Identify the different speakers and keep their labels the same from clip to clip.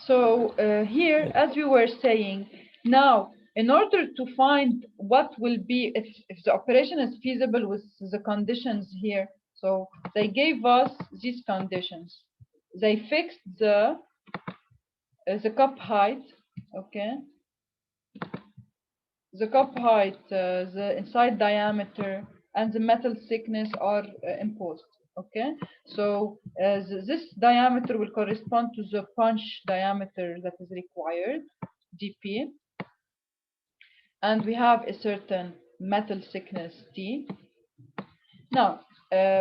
Speaker 1: So here, as we were saying, now in order to find what will be if the operation is feasible with the conditions here, so they gave us these conditions. They fixed the cup height, okay, the cup height, the inside diameter, and the metal thickness are imposed. Okay, so this diameter will correspond to the punch diameter that is required, dp, and we have a certain metal thickness t. Now,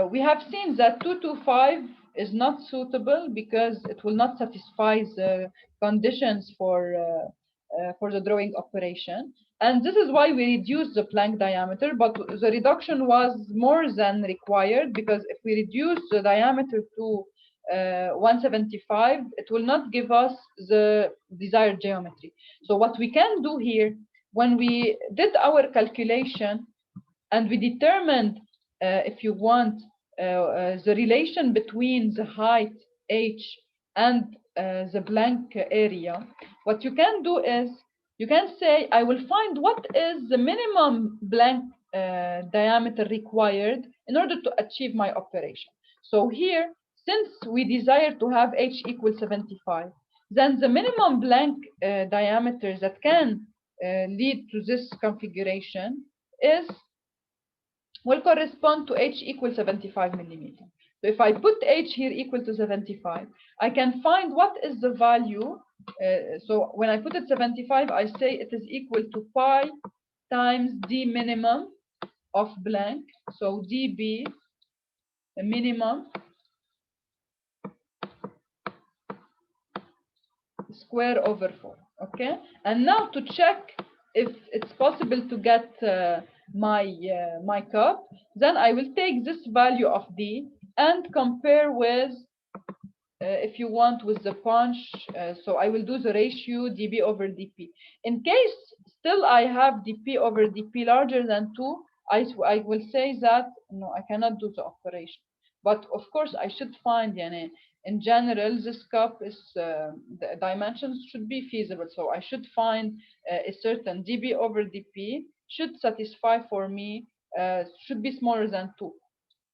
Speaker 1: we have seen that 225 is not suitable because it will not satisfy the conditions for the drawing operation. And this is why we reduced the plank diameter, but the reduction was more than required, because if we reduce the diameter to 175, it will not give us the desired geometry. So what we can do here, when we did our calculation and we determined, if you want, the relation between the height h and the blank area, what you can do is you can say, I will find what is the minimum blank diameter required in order to achieve my operation. So here, since we desire to have h equals 75, then the minimum blank diameter that can lead to this configuration will correspond to h equals 75 millimeter. So if I put h here equal to 75, I can find what is the value. So when I put it 75, I say it is equal to pi times d minimum of blank. So db minimum square over 4. Okay, and now to check if it's possible to get my cup, then I will take this value of d and compare with, if you want, with the punch. So I will do the ratio db over dp. In case still I have dp over dp larger than 2, I will say that no, I cannot do the operation. But of course I should find, in general, this cup is the dimensions should be feasible. So I should find a certain db over dp should satisfy for me, should be smaller than 2.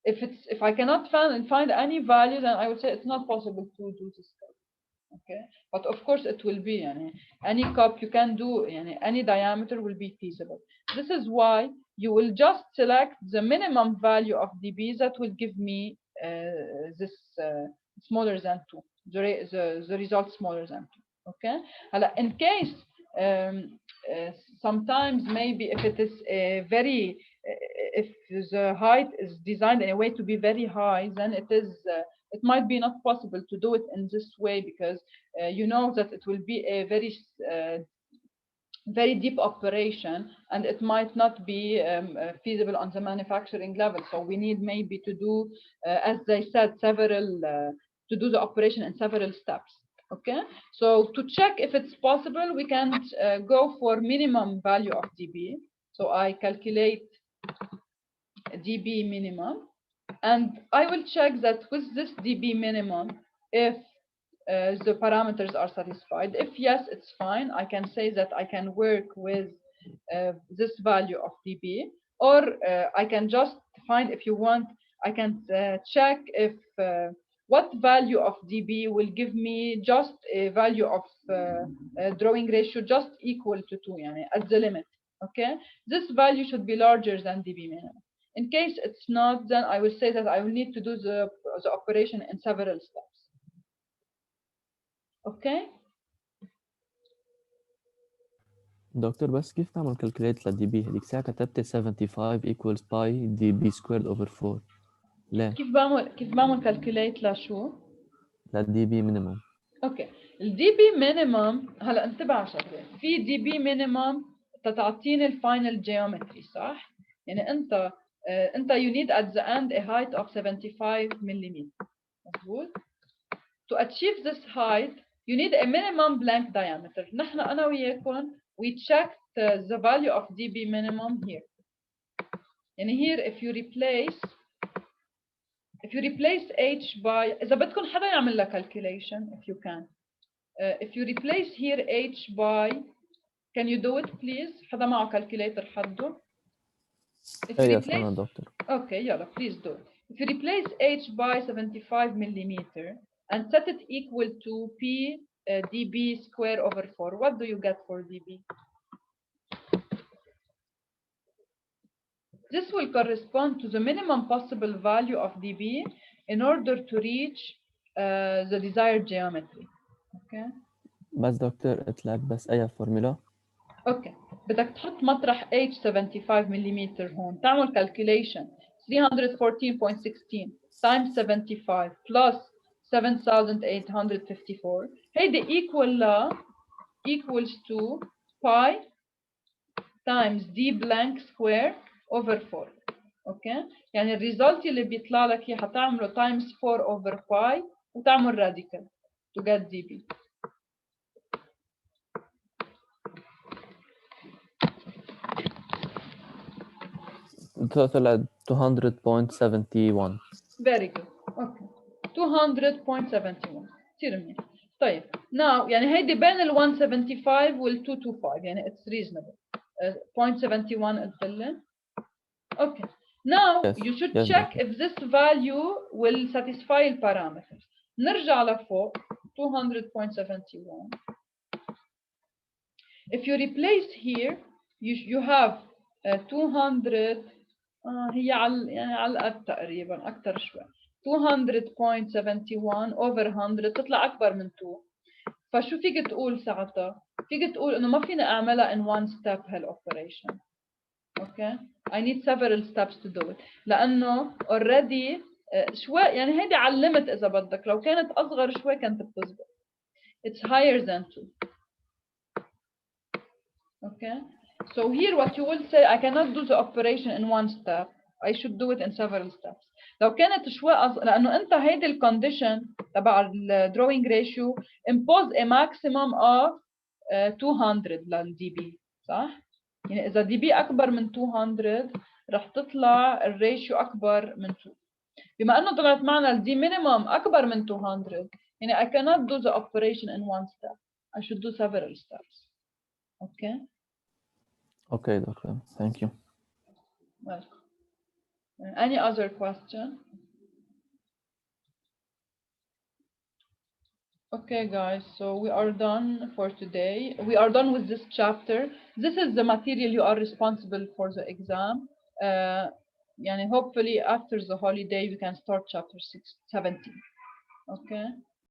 Speaker 1: If I cannot find any value, then I would say it's not possible to do this cup. Okay, but of course it will be, any cup you can do, any diameter will be feasible. This is why you will just select the minimum value of dB that will give me this smaller than 2, the result smaller than 2. Okay, in case sometimes maybe if it is a very if the height is designed in a way to be very high, then it might be not possible to do it in this way, because you know that it will be a very deep operation, and it might not be feasible on the manufacturing level. So we need maybe to do, as they said, to do the operation in several steps. Okay, so to check if it's possible, we can go for minimum value of dB. So I calculate dB minimum, and I will check that with this dB minimum, if the parameters are satisfied. If yes, it's fine. I can say that I can work with this value of dB, or I can just find, if you want, I can check if what value of dB will give me just a value of drawing ratio just equal to 2, at the limit. Okay, this value should be larger than dB minimum. In case it's not, then I will say that I will need to do the operation in several steps. Okay.
Speaker 2: دكتور بس كيف نعمل كالكوليت للدي بي؟ هذيك الساعة كتبت 75 equals باي دي بي سكويرد اوفر 4. ليه؟
Speaker 1: كيف بعمل كالكوليت لشو؟
Speaker 2: للدي بي مينيمم.
Speaker 1: اوكي، الدي بي مينيمم، هلا انتبه على شغله، في دي بي مينيمم تعطيني الفاينل جيومتري، صح؟ انت you need at the end a height of 75 millimeter. مظبوط؟ To achieve this height you need a minimum blank diameter. نحن انا وياكم we checked the value of dB minimum here. Here if you replace h by، إذا بدكم حدا يعمل لها calculation if you can. if you replace here h by, can you do it please? حدا معه calculator حده؟ If you
Speaker 2: Yes,
Speaker 1: replace,
Speaker 2: أنا دكتور.
Speaker 1: okay, يلا, please do it. If you replace h by 75 millimeter and set it equal to p dB square over 4, what do you get for dB? This will correspond to the minimum possible value of dB in order to reach the desired geometry. Okay.
Speaker 2: بس دكتور اطلع بس أي فورمولا.
Speaker 1: اوكي بدك تحط مطرح h 75 ملم هون تعمل calculation 314.16 times 75 plus 7854 هيدي equals to pi times d blank square over 4. اوكي يعني الريزلت اللي بيطلع لك هي حتعمله times 4 over pi وتعمل radical to get dB.
Speaker 2: طلع 200.71.
Speaker 1: Very good. Okay. 200.71 كثير منيح. طيب now يعني هيدي بين ال 175 وال 225 يعني it's reasonable. 0.71 قلت لي. Okay. Now
Speaker 2: Yes.
Speaker 1: you should
Speaker 2: Yes,
Speaker 1: check
Speaker 2: doctor.
Speaker 1: if this value will satisfy the parameters. نرجع لفوق 200.71. If you replace here you have 200 هي يعني على القد تقريبا أكثر شوي 200.71 over 100 تطلع أكبر من 2. فشو فيك تقول ساعتها؟ فيك تقول إنه ما فينا أعملها in one step هالoperation. Okay. I need several steps to do it. لأنه already شوي يعني هيدي علمت إذا بدك لو كانت أصغر شوي كانت بتزبط. It's higher than 2. Okay. So here what you will say, I cannot do the operation in one step. I should do it in several steps. لو كانت شوي لأنه أنت هيدي الكونديشن تبع الدروينج ريشيو impose a maximum of 200 للدي بي صح؟ يعني إذا دي بي أكبر من 200 رح تطلع الريشيو أكبر من 2. بما أنه طلعت معنا الدي minimum أكبر من 200 يعني I cannot do the operation in one step. I should do several steps. Okay.
Speaker 2: Okay, doctor. Thank you.
Speaker 1: Welcome. Any other question? Okay, guys, so we are done for today. We are done with this chapter. This is the material you are responsible for the exam. Yani hopefully after the holiday we can start chapter 17. Okay.